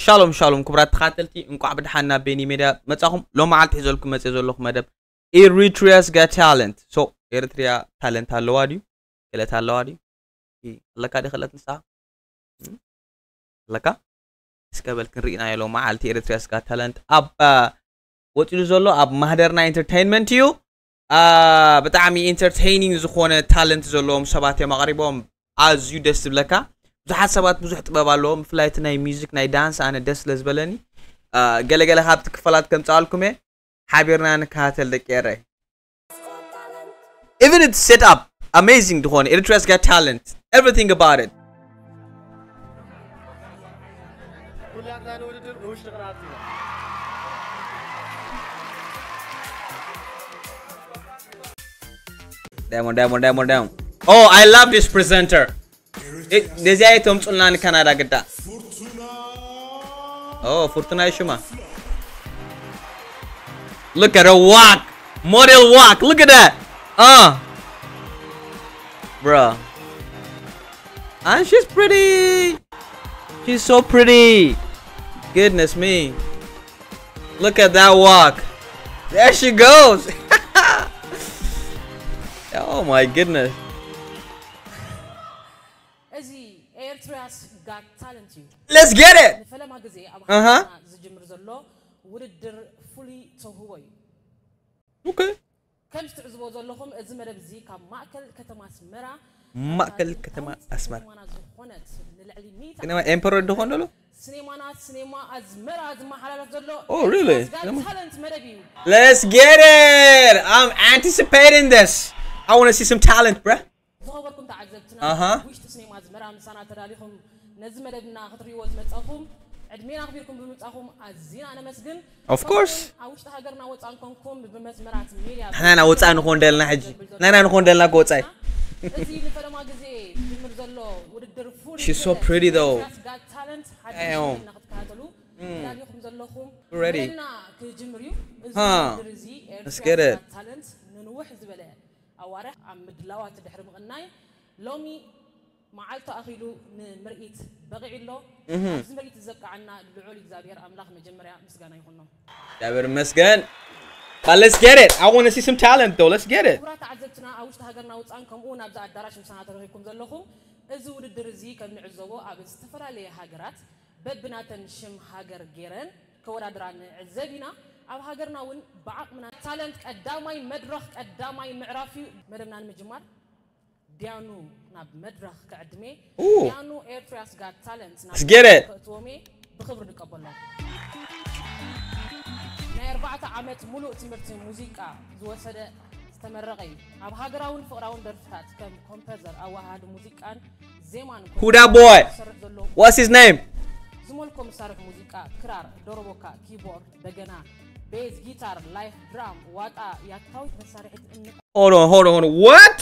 شالوم كبرات تخاتلتي انكو عبد حنا بيني ميدا متصاهم لو ما عالت حزولكم متصيزولكم مدب Eritrea's got talent so Eritrea talent هالوادي كلا هالوادي لك هذه خلت نسا لك اسكابل كنرينا يلو ما عالت Eritrea's got talent اب وتلو زولو اب مهدرنا entertainment يو بتعمي entertaining زخونة talent زولوم سباتي مغربهم as you دست لك بزحات سبات بزح تبابالهم فلايت ناي ميوزك ناي دانس انا دست لزبلني قال هابت كفلات كم تعالكم حابيرنا نكاتل دكيري even it's set up amazing دخون Eritrea's got talent everything about it Damn. Oh, I love this presenter. Desi ay tom tsulnan Canada gida. Oh, Fortuna Shuma. Look at her walk. Model walk. Look at that. Bruh. And she's pretty. She's so pretty. Goodness me. Look at that walk. There she goes. Oh my goodness. Let's get it. Okay. مأكل كتما أسمر. إنما إمبرور دخون له. Oh really? Let's get it. I'm anticipating this. I want to see some talent, bruh. Of course. أنا وصلنا خندلنا حجي. أنا خندلنا كوتاي. She's so pretty though. Damn. Ready? Let's get it. أوارح عم مدلوات الدحر مغناي لومي معلت أخيلو مرئيت بقي له مرئيت الزق عنا لعول إجزابير أملاخ مجمرة مسجنا يخونهم. جابر مسجن. But let's get it. I want to see some talent though. Let's get it. كرات عزتنا أوش تهجرنا وتصانكم ونبدأ الدراسة مسنا تروحكم زلهم. الزود الدرزي كان معزوه أبد استفر عليه هاجرات. بدبناتن شم هاجر جيران كورادران عزبنا. أو هاجرنا ون بعض من التالنت قدامي مدرخ قدامي معرفي مدمنا المجمار ديانو ناب مدرخ كعدمي ديانو Eritrea's got talent. Let's get it. تومي بخبر نقبله. نيربعة عمت ملؤ تمرت موسيقى زوسد استمرغي. أو هاجراون فقراون درفات كم كومبوزر أو هذا موسيقى زمان. Who that boy? What's his name? زمولكم صارف موسيقى كرار دروبوكا كيبورد بجنا. Bass, guitar, live drum, what Hold on. What?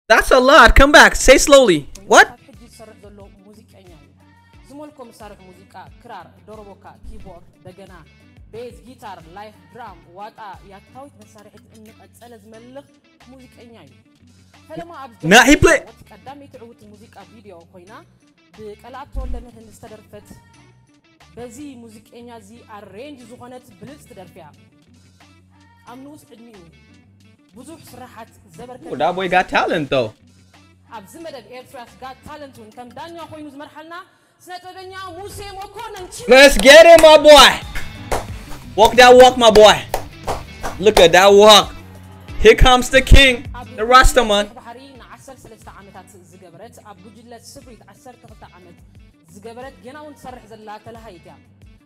That's a lot. Come back. Say slowly. What? Bass, guitar, live drum, what Nah, he play. بزي موسيقى زي arrange زخانة بلز تدرفيها. أمنوس عدميو. بزوج صراحة زبر. Oh, that boy got talent though. أبزمد Eritrea's got talent when كم دانيا خوي نوز مرحلنا سنتبنيا موسى مكونن. Let's get it, my boy. Walk that walk, my boy. Look at that walk. Here comes the king, the Rastaman. زجبرت جناون تصرح زلات لهايتها.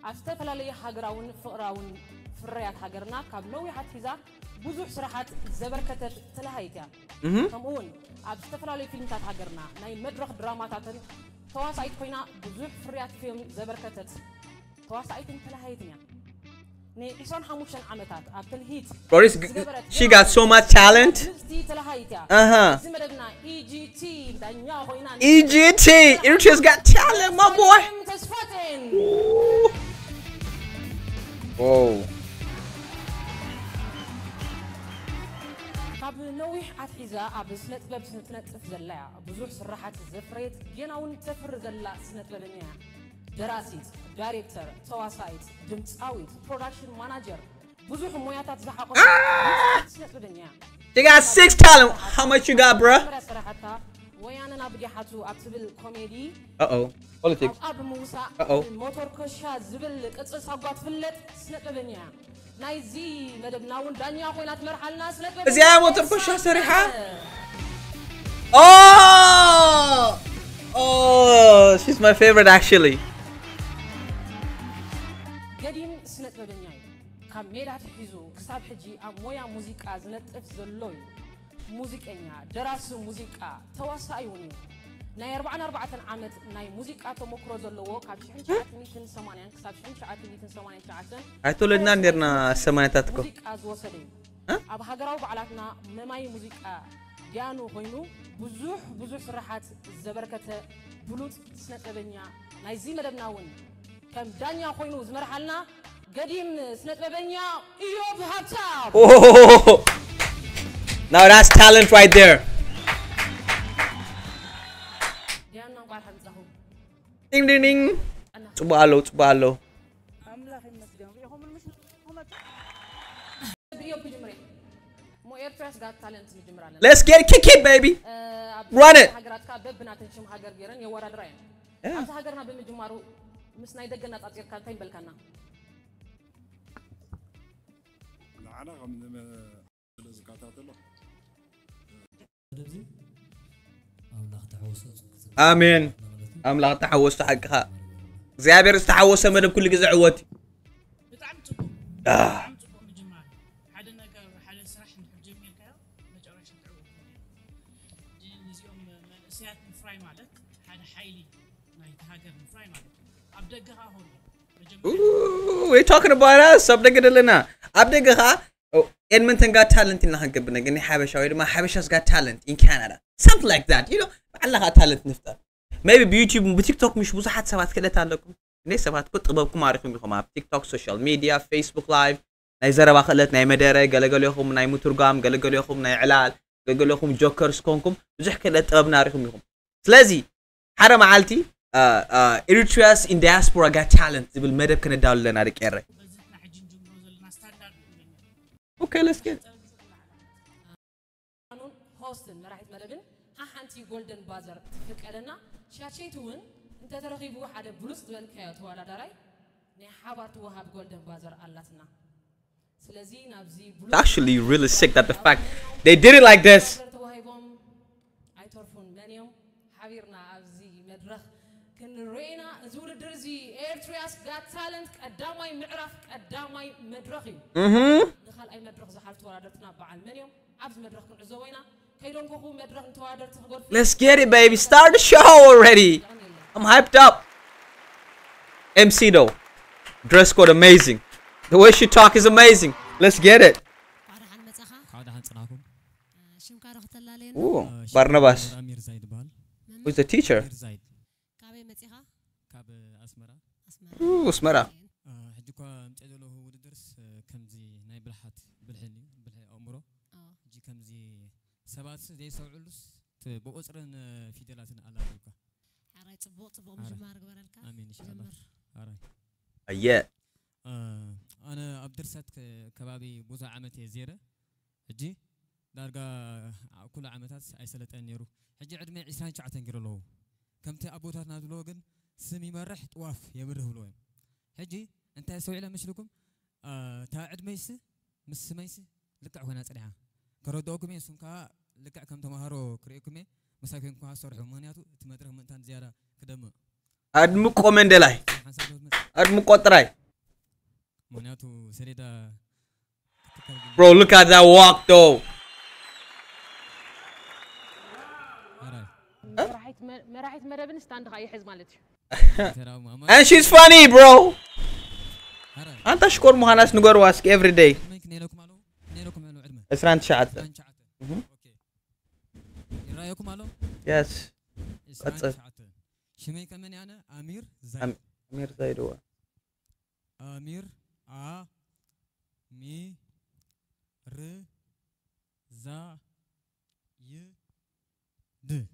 أستفلا لي حجراون فقراون فريات حجرنا كابنوي حتى إذا بزوج صراحات زبركت تلهايتها. كمون أستفلا لي فيلم تات حجرنا ناي مدرخ دراما تاتن تواصعيت فينا بزوج فريات فيلم زبركت تواصعيت تلهايتها. Boris, she got so much talent. EGT, Eritrea's got talent, my boy. Whoa. دراسيت دايركتور تواسايت دمصاويت برودكشن مانجر بزح موياتات زحقو You got 6 talent. How much you got, bruh? ويانا بدي حاتو اكتبل كوميدي politics اب موسى موتور كوشا زبل قصص صغات فلت سنطبنيا نايزي مدبنا ون دانيا خوينا تمرحلنا سنطبنيا زي موتور كوشا صريحه oh she's my favorite actually قديم سنطبنيا كميدا تحيزو كساب حجي مويا موسيقى زنطف زلوي موسيقኛ ደራሲ ሙዚቃ ተዋሳዩኒ ናይ 44 ዓመት ናይ ሙዚቃ ተሞክሮ ዘለዎ ካብ 1980 ክሳብ 1989 አይቶለና ነርና 80ታት ኮ ሙዚቃ ዝወሰደ ኣብ ሃገራዊ በዓላትና መማይ ሙዚቃ ዲያኑ ኮይኑ ብዙሕ ስራሓት ዘበርከተ ብሉጥ ስነጥበኛ ናይ ዚ መደብናውን ከም ዳኛ ኮይኑ ዝመርሓልና ገዲም ስነጥበኛ ኢዮብ ሃብታም Now that's talent right there. Ding ding ding. Coba halo. Let's get kick it, baby. Run it. آمين أملاك تحوست حقها زيابير استحوست مدب كل جزء عوتي we're talking about us أبدأ لنا أبدأ Edmonton got talent in Lahan Gabna, and Habesha's got talent in Canada. Something like that, you know. Allah got talent nifta. Maybe YouTube and TikTok مش بزحت سوات كده تعلقكم. ليش سوات كنت قبلكم عارفين بكم TikTok, social media, Facebook live. ناي زرا باخلت ناي مدارة قال لكم ناي مترجم قال لكم ناي علال قال لكم جوكرز كونكم بزح كده قبلنا عارفين بكم. سلازي حرام عالتي Eritreans in diaspora got talent. زي بالمدب كنا داول لنا ركيرة. Okay, let's get it. هوستن راحت مدبن حنتي جولدن بازر فكرنا شاشيتون انت ترغيبو حدا بلوس دول كيوت ولا دراي ني حبرت وهاب جولدن بازر اللاتنا سلازي نابزي It's actually really sick that the fact they did it like this. ايتورفون منيوم حبيرنا ابزي مدرخ كنرينا زول درزي ايرترياس got talent قداماي معرف قداماي مدرخي دخل اي مدرخ زحفت ولادتنا بعل منيوم عبز مدرخ كنعزوينا كيدون كوكو مدرخ نتوادرت غرف Let's get it, baby. Start the show already. I'm hyped up. MC though. Dress code amazing. The way she talk is amazing. Let's get it. Ooh, Barnabas. Who's the teacher? Ooh, Asmara. سبات زي سوعلوس بقصرن فيدلاتنا على بوكا عراي صبوق مجمار قبرلك امين ان شاء الله عراي ايا انا ابدرست كبابي بوزا عمتي زيره اجي دارغا كل عمتات ايسلطن نيرو اجي عدمي 20 ساعه تنغرلو كمتي ابوتاتنا دلو ግን سمي مرح طواف يبره بلو اجي انت سوعله مشلكم تا عدميس مسميس لقع هنا صديحه كردوكم يسونكا لقع كم تمهارو كريكم مساكن كو صرحو مهنياتو تمدرخ منتان زياره كدم ادم كومند لاي ادم قطراي مهنياتو سريدا bro look at that walk though مراحت مدبن ستاند غاي حز مالتي and she's funny bro انت شكور مهناس نغور واسك every day اسران شعت اوكي رايكم الو يس قصه شمي كمان انا امير زايد امير زايد هو امير مي ر زا ي د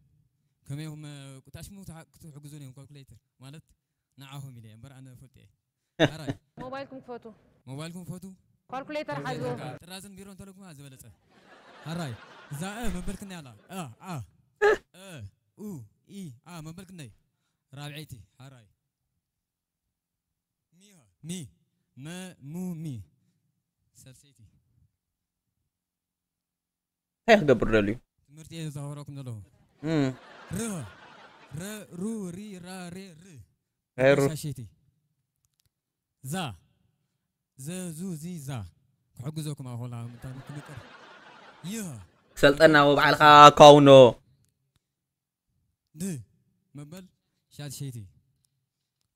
كم يوم كنت اشمو تحجزوني كالكوليتر مالت نعهم إلي أمبر أنا فوتي هراي موبايلكم فوتو كالكوليتر حازو رازن بيرون تلوك ما زبلته هراي زا مبلكني على او اي مبلكني رابعيتي هراي مي ما مو مي سلسيتي هيك قبر لي مرتي زهوراكم له رو ري را ري هيرو ساشيتي زا زو زي زا حجزوكم أهولا ممكن يا سلطنا وبعلها كونو د مبل شاد شيتي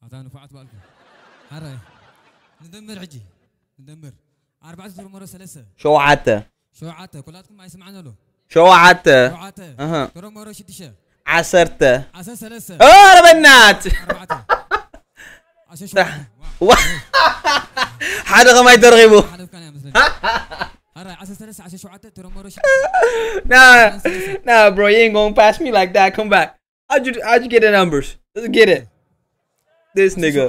أعطانا فعت بالكم هراي ندمر عجي ندمر 4 مرة 3 شو عته كلاتكم ما يسمعنا له شو عته ترى مرة 6 عسرته عسى 3 يا بنات 4 عشان شو حدا ما يترغبوا حدا كان يا مسلم هراي عسى 3 عشان شو عته ترى مرة 6 Nah bro, you ain't gonna pass me like that. Come back. How'd you get the numbers? Let's get it. This nigga.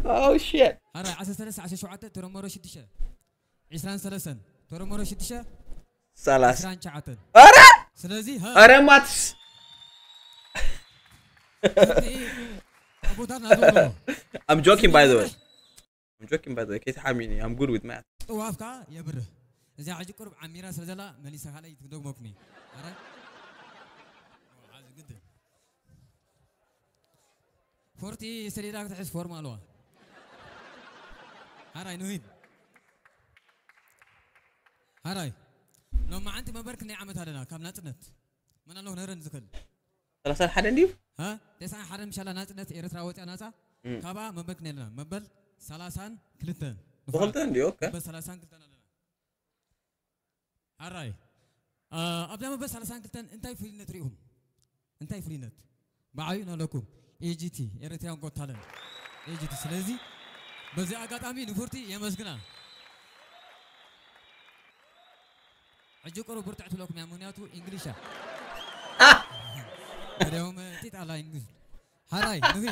Oh shit. هراي عسى 3 عشان شو عته ترى مرة 6 عسران 3 ترى مرة 6 Salas. عسران شعته أرا سلازي ها أرا ماتس. I'm joking by the way. كيف حاميني. I'm good with math. وافكا يا بره. إذا عجي قرب عميرة سلزلا مليسا خالي تدوق مكني. هراي. عازم جدا. فورتي سريرك تحس فورما لوا. هراي نوين. هراي. لو ما أنت ما بركني عمت هذا كم ناتنت. من الله نهرن زكل. ثلاثة حدا نديف؟ ها؟ تسعة حدا مش على ناتنت إيرتراوتي أنا سا. كابا ما بركني لنا مبل ثلاثان كلتن. بخلتن دي أوكي. بس ثلاثان كلتن لنا. هراي. أبدا ما بس ثلاثان كلتن أنتي فلينت ريهم. أنتي فلينت. بعيون لكم. AGT إيرتراون قط هذا. AGT سلازي. بس أقعد أمين فورتي يا مسكنا. أجوكرو برتعت لكم يا مونياتو إنجليشا. اليوم تيت على إنجليش. هراي نوي.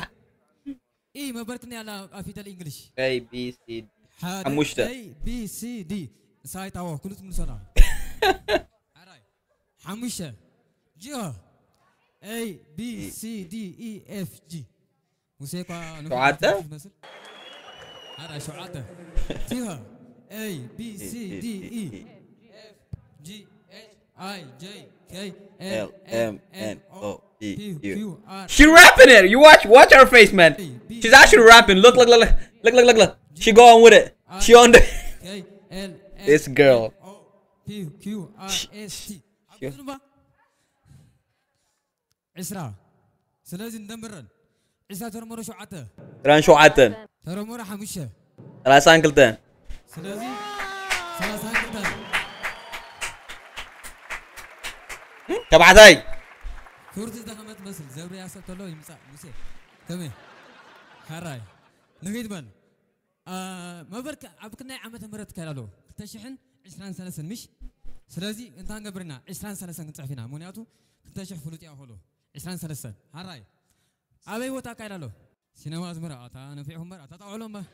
إيه ما بركني على أفيد الإنجليش. A B C D. حموشته. A B C D. سايت أوه كلكم نسنا. هراي. حموشة. جيها. A B C D E F G. موسيقى. شعاته. هراي شعاته. جيها. A B C D E. G H I J K L M N O P Q R. She rapping it. You watch her face, man. She's actually rapping. Look. She going with it. She on the. This girl. P Q R S T. إسراء. سلازم ندمرن. إسراء ترى مرة شعته. ران شعاتن. ترى مرة حمشة. ثلاثة كلتن. سلازم. ثلاثة كلتن. تبعتي فورتي دخمت مثل زوري أسد تلو يمسح موسى تمام هراي نقيد بن ما برك أبكنا عمة مرت كلالو تشحن 20 سنة مش سلازي أنت هنقبرنا 20 سنة تعرفينها مونياتو تشح فلوتي أهولو 20 سنة هراي أبي وتا كلالو سينما أزمرة أتا أنا فيهم مرة أتا تعلم ما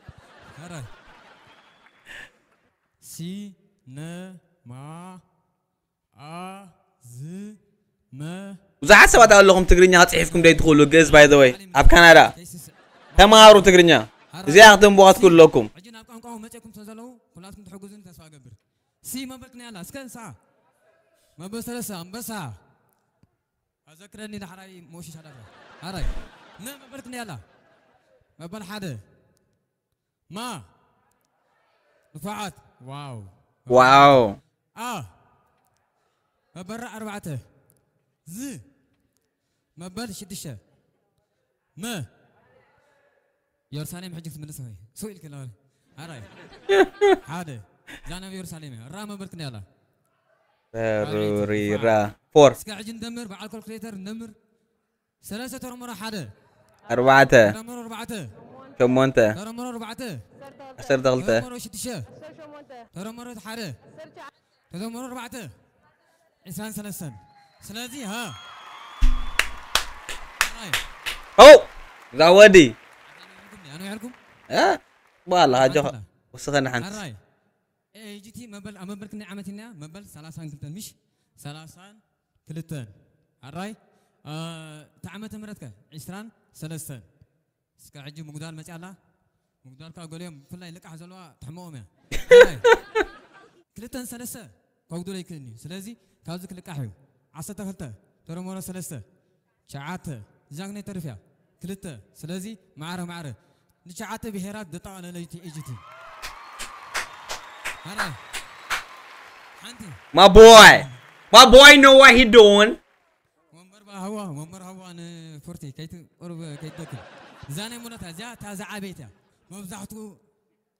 هراي سي ن ما ز ما وزعت سبعة أقول لكم تقرينيا هتصحيفكم داي تدخلوا جيز باي ذا واي أب كندا تمارو تقرينيا زي أخدم بوقت كلكم أجينا أبقى أنكم ما تكون تنزلوا كلاتكم تحجزون تسوى قبر سي ما بركني على سكان ساعة ما بس 3 بس ساعة أذكرني لحراي موشي شادر هراي لا ما بركني على ما بل حدا ما رفعت واو ما برا 4 ز ما بل 6 ما يرساليم حجك من السوي سوي الكلام هراي هذا جانا يرساليم را ما بركني على ضروري را 4 سكاعد ندمر مع الكالكوليتر ندمر 3 ترى مرة حدا 4 ترى مرة 4 كم أنت ترى مرة 4 10 دغلته ترى مرة 6 ترى مرة حدا ترى مرة 4 20 سنة سلازي ها أو زودي أنا يعرفكم والله هاجو وسخنا حنت الراي جيتي مبل كنا عمتنا مبل 30 كلتن مش 30 كلتن الراي تعمت مرتك 20 3 سكا عجي مقدار مجالا مقدار كاغوليم فلاي لك حزلوا تحموهم يا كلتن 3 كاغدو ليكني سلازي كاوزك لك احيو 10 تخلته ترمورا 3 شعاته زاغني ترفيا كلته سلازي معره نشعاته بهيرات دطا انا ليتي اجتي هلا my boy know what he doing ومر هوا انا فرتي كيت قرب كيت دكل زاني منتا جا تازع بيتا مبزحتو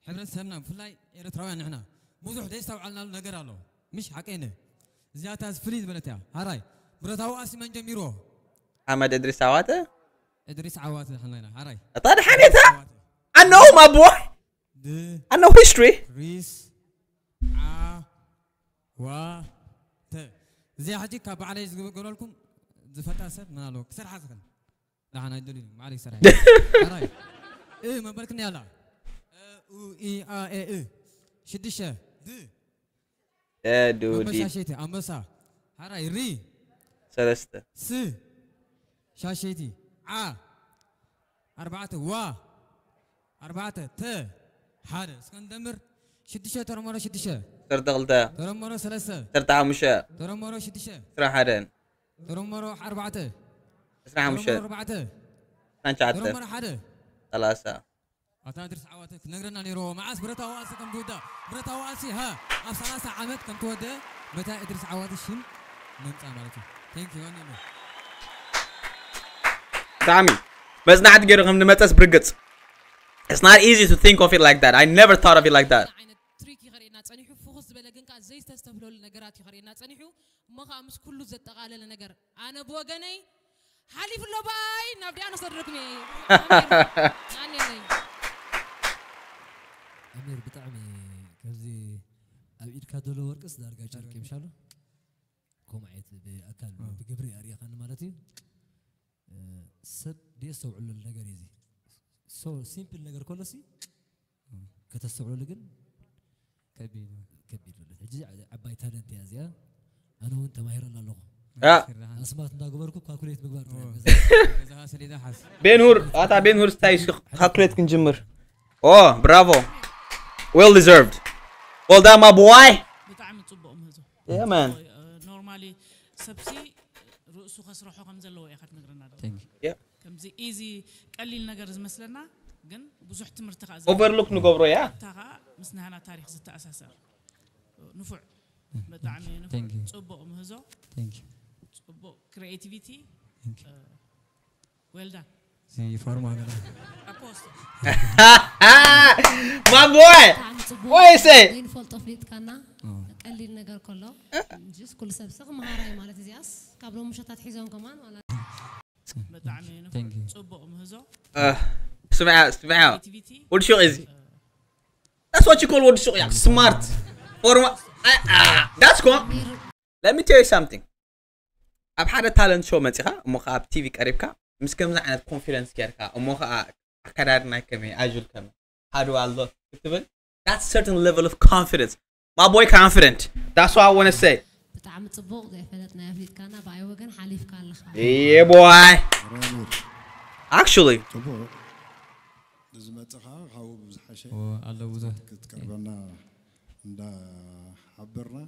حبرت سمنا فلاي ايرتراويان نحنا بوزح ديستو علنا نغير الله مش حقينا زياتا فريد بلتها هراي برتاو اسي من جميرو احمد ادريس عواته ادريس عواته حنينا هراي طار حنيتها I know my boy I know history ريس ت زي حاجي كاب علي يقول لكم زفتا سر ما له كسر حاسكن لا انا ادري ما عليك سر هراي ايه ما بالكني يلا او اي ا اي شدشه دودي شاشيتي امسا هراي ري ثلاثه س شاشيتي أربعة أربعة ت حادث اسكندمر شدشه ترى مرة شدشه تردغلتا ترى مرة ثلاثة ترتع مشا ترى مرة شدشه ترى حدن ترى مرة أربعة ترى مشا أربعة تنشعت ترى مرة حادث ثلاثة أتا درس عواتك نقرنا نيرو معاس برتا واسي كم تودا برتا واسي ها ثلاثة عامات كم تودا متى ادرس عواتك شن نمت عملتي ثانك يو اني دعمي بس نعد غير غم نمتس برقص It's not easy to think of it like that. I never thought of it like that. تريكي غرينا تصنيحو فوخس بلغن كا زي تستفلو لنغرات غرينا تصنيحو ما خامس كله زتقالل نغر انا بوغني حليف لو باي نبدي انا صدركني اني امير بطعمي كزي ابيد كادلو ورقس دارغا چاركي مشالو كومعيت باكل بجبري اريخان مالتي سب ديسو علل ነገር يزي سو سيمبل ነገር كلسي كتسوعلو لكن كبير جزء عباي تالنت يا زيا انا وانت ماهر الله اسمعت انت غبركو كالكوليت مغبار زها سليده حس بينور اتا بينور ستايش كالكوليت كنجمر اوه برافو well deserved well done my boy بطعم تصبقهم هزو yeah man نورمالي سبسي رؤسو خسرحو كم زلو يا خاطر نغرنا yeah كمزي ايزي قليل ነገር ዝመስለና ግን ብዙሕ ትምህርቲ ካ overlook ንገብሮ ያ ታኻ ምስናና ታሪክ ዝተኣሳሰር ንፉዕ በጣዕሚ ንፉዕ ጽቡቕ ምህዞ ثانك يو ጽቡቕ ክሪኤቲቪቲ well done زي فارما هذا አፖስቶ my boy what you say ينفلط فليت كنا قليل ነገር كله جس كل سبسق مهاري ማለት እዚያስ ካብሎ ምሸታት ሒዞም كمان ولا በጣዕሚ ንፉዕ ጽቡቕ ምህዞ اسمع ود شو ايزي that's what you call ود شو يعني smart forma that's cool let me tell you something اب حدا talent show مصيخه امخا اب تي في قريبكا مس كم زعنت confidence كيركا امخا اكادرنا كمي اجل كم حدو الله تبل that's certain level of confidence my boy confident that's what I want to say بتعم صبوق زي فلتنا يفليت كنا باي وجن حليف كان لخ yeah boy actually زمتها هاو بزحشه الله وزه كتقربنا عند حبرنا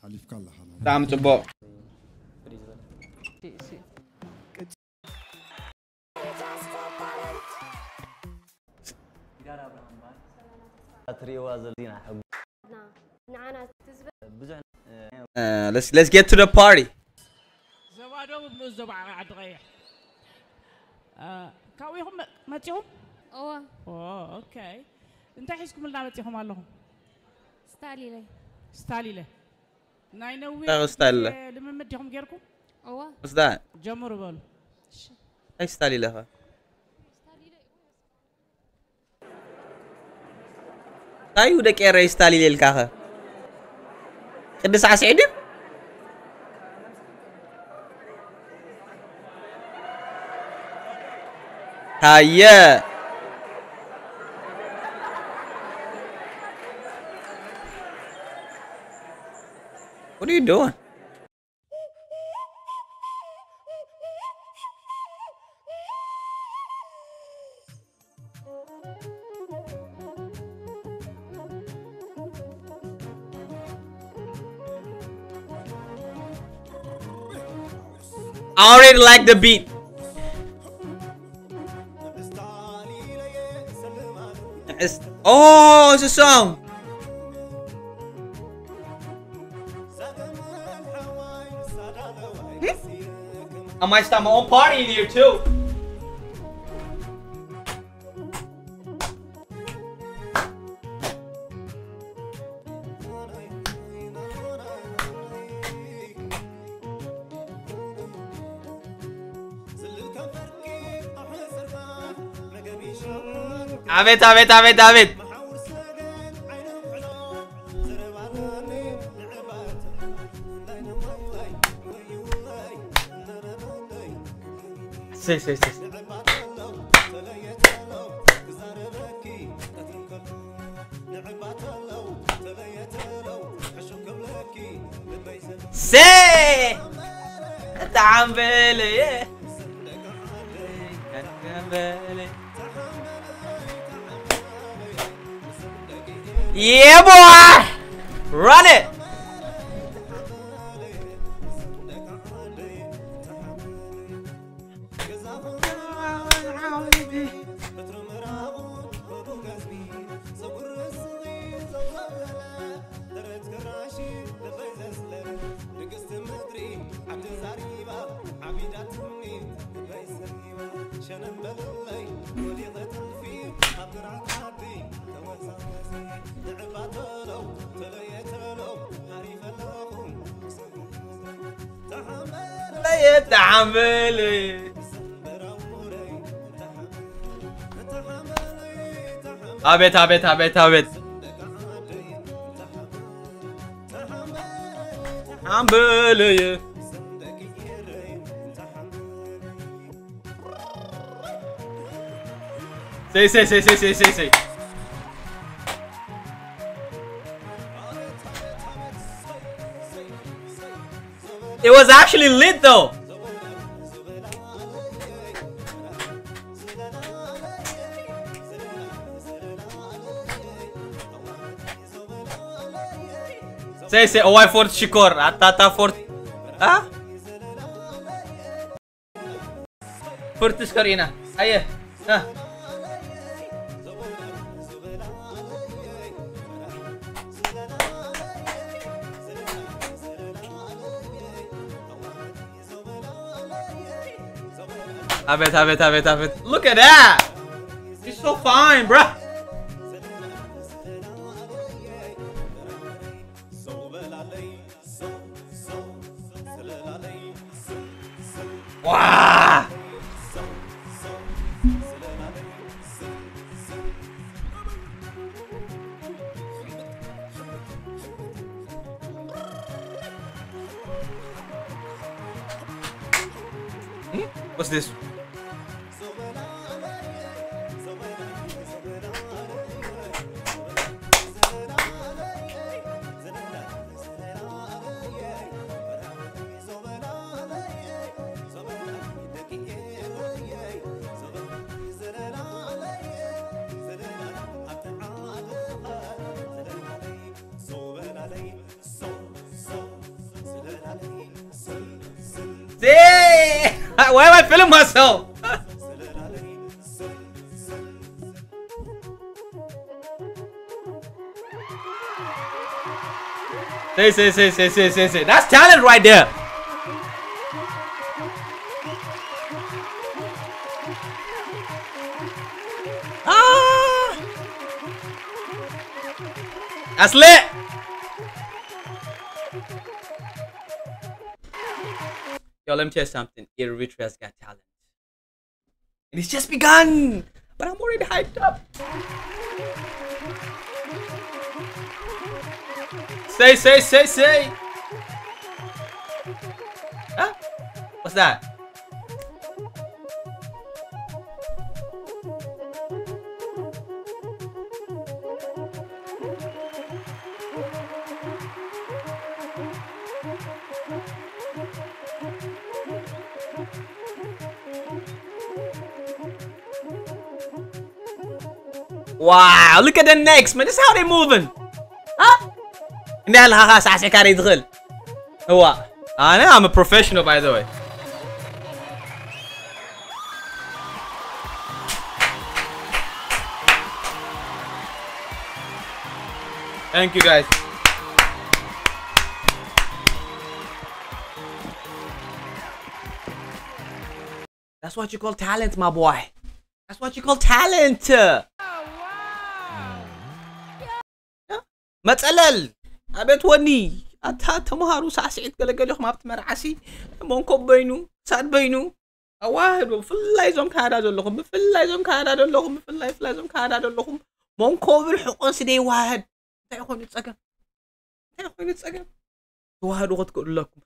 حليف كان لخ تعم صبوق let's get to the party. زوادو بنزب عاد غير كاويهم ماتيهم اوكي انت حيسكم لنا ماتيهم اللهم ستالي لي ناينوي ستالي لما مديهم غيركم what's that جمروا بول اي ستالي لها ايو دك اي ستالي للكاخه قدس عسعيد هيا. What are you doing? I already like the beat. Oh, it's a song. I might start my own party in here too. David. Say. Say. تعملي. Yeah, boy! Run it! تعملي عبيت عملي say. It was actually lit though. Say oh I fort shikor atata fort ها fort تشكرينا ايه ها Abet. Look at that. He's so fine, bruh. Wow. What's this? Why am I filming myself? Say. That's talent right there. That's lit. Yo, let me tell you something. Eritrea's got talent. And it's just begun. But I'm already hyped up. Say. Huh? What's that? Wow, look at the necks, man. This is how they moving. Huh? I'm a professional, by the way. Thank you, guys. That's what you call talent, my boy. That's what you call talent. متسلل أبيت وني أتا تمهارو ساسعيد قلقلوخ ما بتمرعسي مونكو بينو ساد بينو أواهد بفلاي زوم كادا دولوخم بفلاي زوم كادا دولوخم بفلاي زوم كادا دولوخم مونكو بالحقون سيدي واحد تايخون يتساقم واحد وقت قول لكم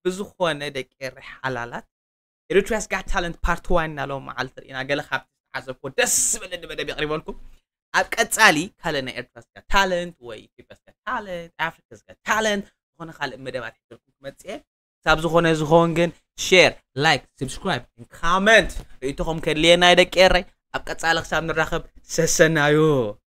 بزخونة دكير حلالات Eritrea's Got Talent Part 1 نالو معالتر إنا قال خابت حسبكو دس بلد بدا بيقريبا لكم أبقى كالنا Eritrea's Got Talent وي Ethiopia's Got Talent Africa's Got Talent هنا خالق مدامات حسبكم كمتسئ سابزخونة زخونجن share like subscribe and comment إنتوهم كان لينا دكير أبقى خسام نرخب سسنايو